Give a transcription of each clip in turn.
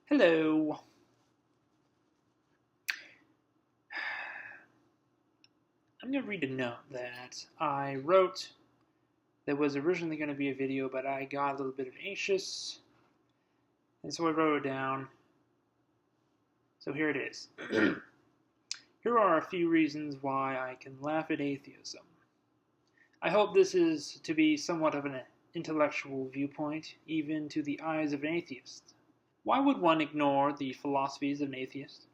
Hello. I'm going to read a note that I wrote that was originally going to be a video, but I got a little bit anxious, and so I wrote it down. So here it is. Here are a few reasons why I can laugh at atheism. I hope this is to be somewhat of an intellectual viewpoint, even to the eyes of an atheist. Why would one ignore the philosophies of an atheist?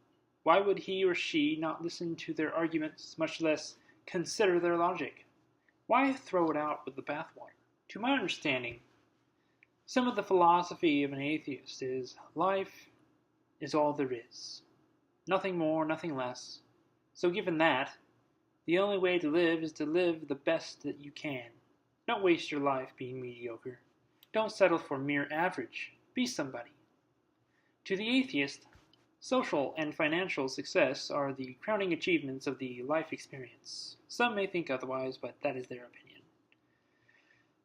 Why would he or she not listen to their arguments, much less consider their logic? Why throw it out with the bathwater? To my understanding, some of the philosophy of an atheist is life is all there is. Nothing more, nothing less. So given that, the only way to live is to live the best that you can. Don't waste your life being mediocre. Don't settle for mere average. Be somebody. To the atheist, social and financial success are the crowning achievements of the life experience. Some may think otherwise, but that is their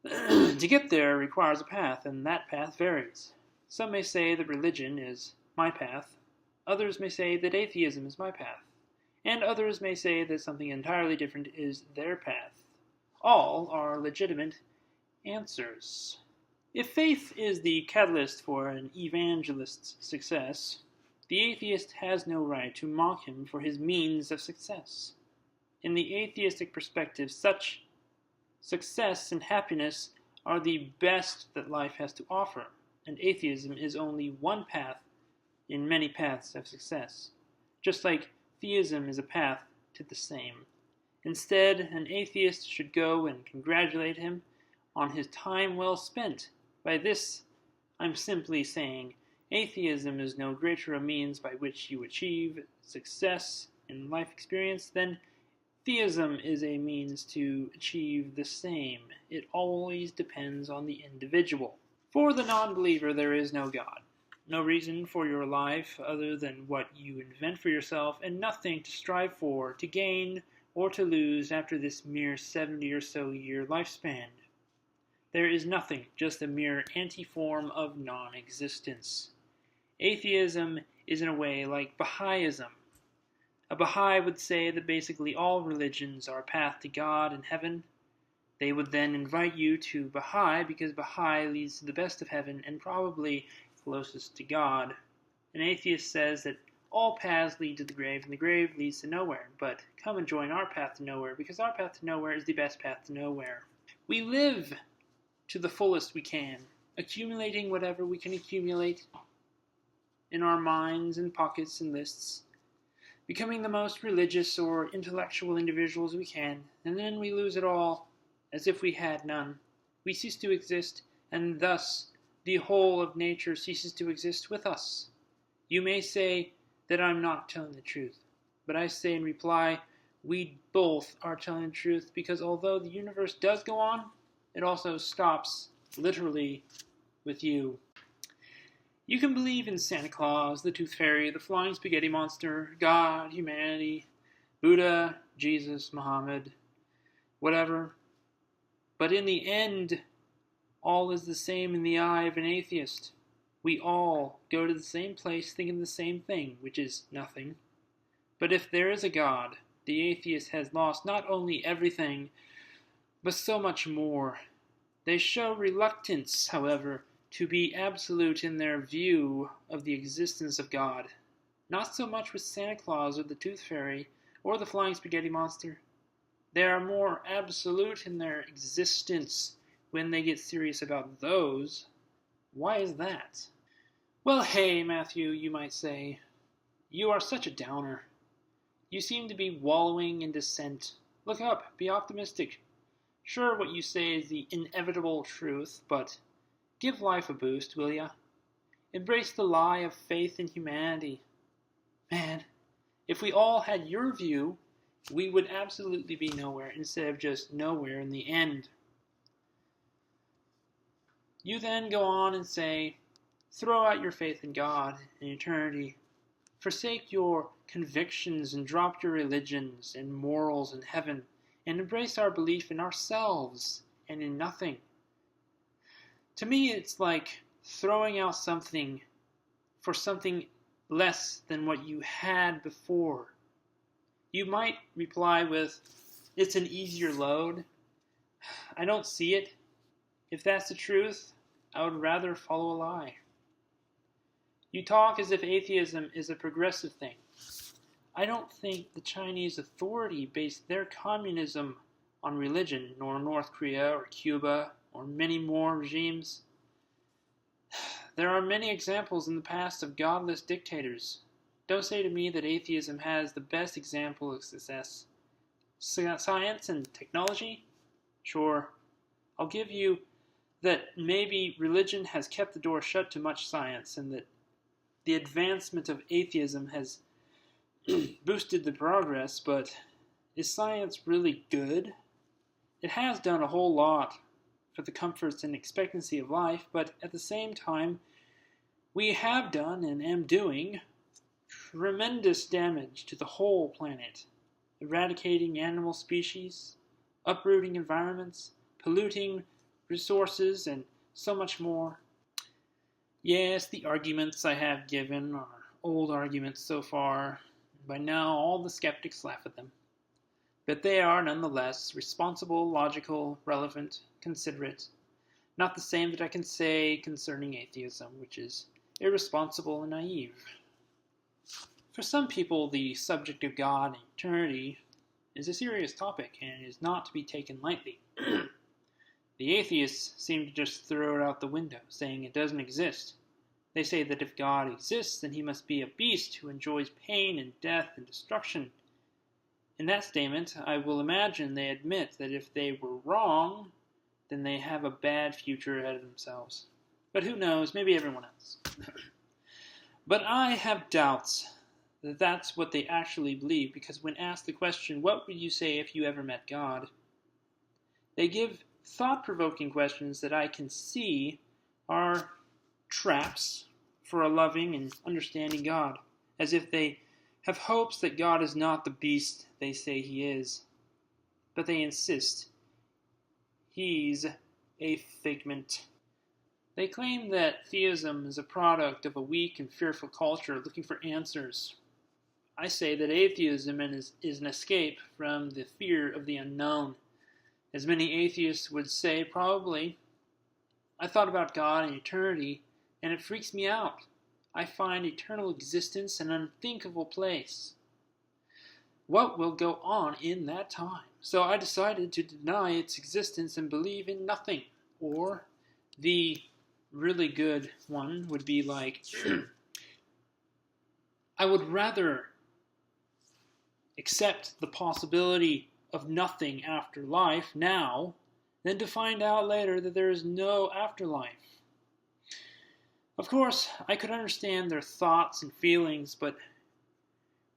opinion. To get there requires a path, and that path varies. Some may say that religion is my path. Others may say that atheism is my path. And others may say that something entirely different is their path. All are legitimate answers. If faith is the catalyst for an evangelist's success, the atheist has no right to mock him for his means of success. In the atheistic perspective, such success and happiness are the best that life has to offer, and atheism is only one path in many paths of success, just like theism is a path to the same. Instead, an atheist should go and congratulate him on his time well spent. By this, I'm simply saying atheism is no greater a means by which you achieve success in life experience than theism is a means to achieve the same. It always depends on the individual. For the non-believer, there is no God. No reason for your life other than what you invent for yourself, and nothing to strive for, to gain, or to lose after this mere 70 or so year lifespan. There is nothing, just a mere anti-form of non-existence. Atheism is in a way like Baha'ism. A Baha'i would say that basically all religions are a path to God and heaven. They would then invite you to Baha'i because Baha'i leads to the best of heaven and probably closest to God. An atheist says that all paths lead to the grave and the grave leads to nowhere, but come and join our path to nowhere because our path to nowhere is the best path to nowhere. We live to the fullest we can, accumulating whatever we can accumulate in our minds and pockets and lists, becoming the most religious or intellectual individuals we can, and then we lose it all as if we had none. We cease to exist, and thus the whole of nature ceases to exist with us. You may say that I'm not telling the truth, but I say in reply, we both are telling the truth because although the universe does go on, it also stops, literally, with you. You can believe in Santa Claus, the Tooth Fairy, the Flying Spaghetti Monster, God, humanity, Buddha, Jesus, Muhammad, whatever. But in the end, all is the same in the eye of an atheist. We all go to the same place thinking the same thing, which is nothing. But if there is a God, the atheist has lost not only everything, but so much more. They show reluctance, however, to be absolute in their view of the existence of God. Not so much with Santa Claus or the Tooth Fairy or the Flying Spaghetti Monster. They are more absolute in their existence when they get serious about those. Why is that? Well, hey, Matthew, you might say. You are such a downer. You seem to be wallowing in dissent. Look up, be optimistic. Sure, what you say is the inevitable truth, but give life a boost, will ya? Embrace the lie of faith in humanity. Man, if we all had your view, we would absolutely be nowhere instead of just nowhere in the end. You then go on and say, throw out your faith in God and eternity. Forsake your convictions and drop your religions and morals and heaven, and embrace our belief in ourselves and in nothing. To me, it's like throwing out something for something less than what you had before. You might reply with, "It's an easier load." I don't see it. If that's the truth, I would rather follow a lie. You talk as if atheism is a progressive thing. I don't think the Chinese authority based their communism on religion, nor North Korea or Cuba or many more regimes. There are many examples in the past of godless dictators. Don't say to me that atheism has the best example of success. Science and technology? Sure. I'll give you that maybe religion has kept the door shut to much science, and that the advancement of atheism has boosted the progress, but is science really good? It has done a whole lot for the comforts and expectancy of life, but at the same time, we have done and am doing tremendous damage to the whole planet, eradicating animal species, uprooting environments, polluting resources, and so much more. Yes, the arguments I have given are old arguments so far. By now, all the skeptics laugh at them. But they are nonetheless responsible, logical, relevant, considerate. Not the same that I can say concerning atheism, which is irresponsible and naive. For some people, the subject of God and eternity is a serious topic and is not to be taken lightly. The atheists seem to just throw it out the window, saying it doesn't exist. They say that if God exists, then he must be a beast who enjoys pain and death and destruction. In that statement, I will imagine they admit that if they were wrong, then they have a bad future ahead of themselves. But who knows, maybe everyone else. But I have doubts that that's what they actually believe, because when asked the question, what would you say if you ever met God? They give thought-provoking questions that I can see are traps for a loving and understanding God, as if they have hopes that God is not the beast they say he is, but they insist he's a figment. They claim that theism is a product of a weak and fearful culture looking for answers. I say that atheism is an escape from the fear of the unknown. As many atheists would say, probably. I thought about God and eternity, and it freaks me out. I find eternal existence an unthinkable place. What will go on in that time? So I decided to deny its existence and believe in nothing. Or the really good one would be like, I would rather accept the possibility of nothing after life now than to find out later that there is no afterlife. Of course, I could understand their thoughts and feelings, but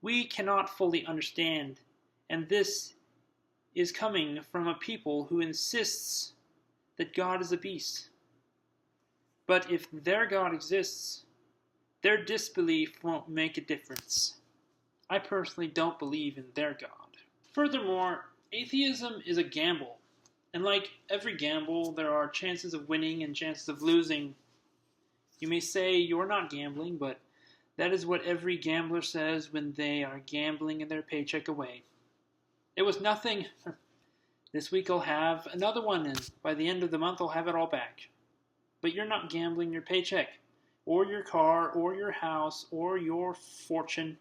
we cannot fully understand, and this is coming from a people who insists that God is a beast. But if their God exists, their disbelief won't make a difference. I personally don't believe in their God. Furthermore, atheism is a gamble. And like every gamble, there are chances of winning and chances of losing. You may say you're not gambling, but that is what every gambler says when they are gambling their paycheck away. It was nothing. This week I'll have another one, and by the end of the month I'll have it all back. But you're not gambling your paycheck, or your car, or your house, or your fortune.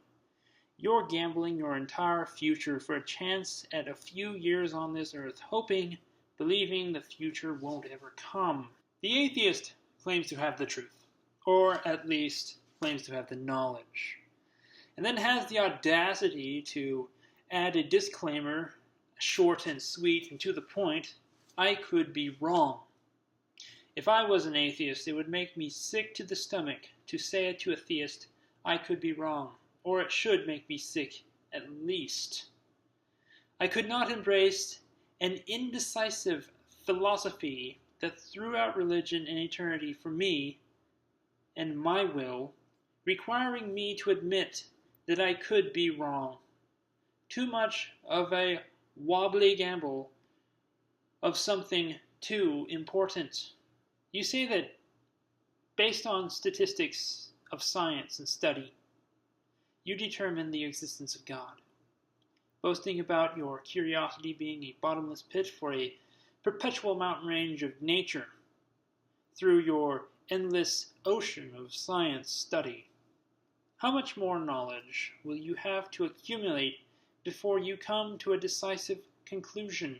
You're gambling your entire future for a chance at a few years on this earth, hoping, believing the future won't ever come. The atheist claims to have the truth, or at least claims to have the knowledge, and then has the audacity to add a disclaimer, short and sweet and to the point, I could be wrong. If I was an atheist, it would make me sick to the stomach to say it to a theist, I could be wrong. Or it should make me sick, at least. I could not embrace an indecisive philosophy that threw out religion and eternity for me and my will, requiring me to admit that I could be wrong. Too much of a wobbly gamble of something too important. You say that Based on statistics of science and study, you determine the existence of God. Boasting about your curiosity being a bottomless pit for a perpetual mountain range of nature through your endless ocean of science study. How much more knowledge will you have to accumulate before you come to a decisive conclusion?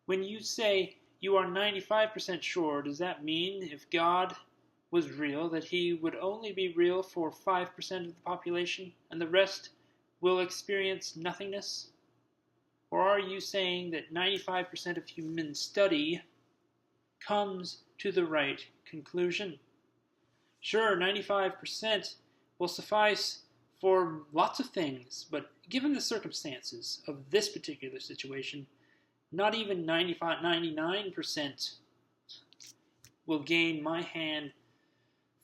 When you say you are 95% sure, does that mean if God was real that he would only be real for 5% of the population and the rest will experience nothingness? Or are you saying that 95% of human study comes to the right conclusion? Sure, 95% will suffice for lots of things, but given the circumstances of this particular situation, not even 99% will gain my hand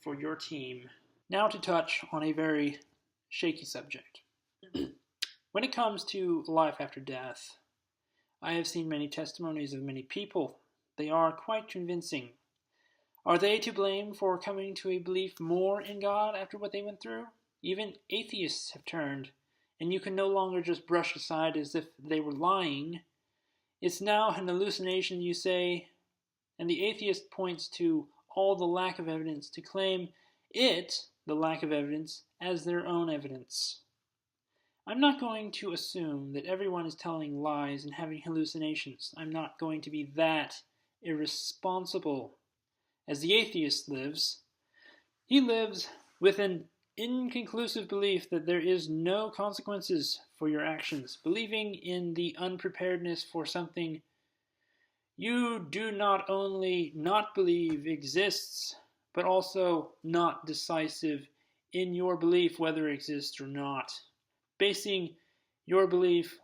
for your team. Now to touch on a very shaky subject. When it comes to life after death, I have seen many testimonies of many people. They are quite convincing. Are they to blame for coming to a belief more in God after what they went through? Even atheists have turned, and you can no longer just brush aside as if they were lying. It's now an hallucination, you say, and the atheist points to all the lack of evidence to claim it, the lack of evidence, as their own evidence. I'm not going to assume that everyone is telling lies and having hallucinations. I'm not going to be that irresponsible. As the atheist lives, he lives with an inconclusive belief that there is no consequences for your actions, believing in the unpreparedness for something you do not only not believe exists, but also not decisive in your belief whether it exists or not, basing your belief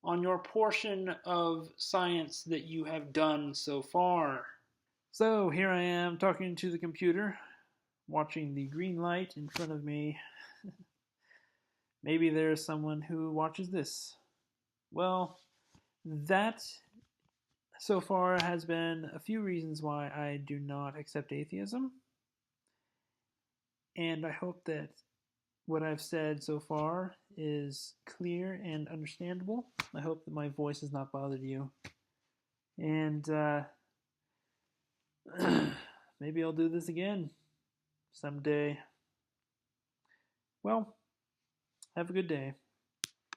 on your portion of science that you have done so far. So here I am talking to the computer, watching the green light in front of me. Maybe there's someone who watches this. Well, that so far has been a few reasons why I do not accept atheism. And I hope that what I've said so far is clear and understandable. I hope that my voice has not bothered you. And maybe I'll do this again someday. Well, have a good day.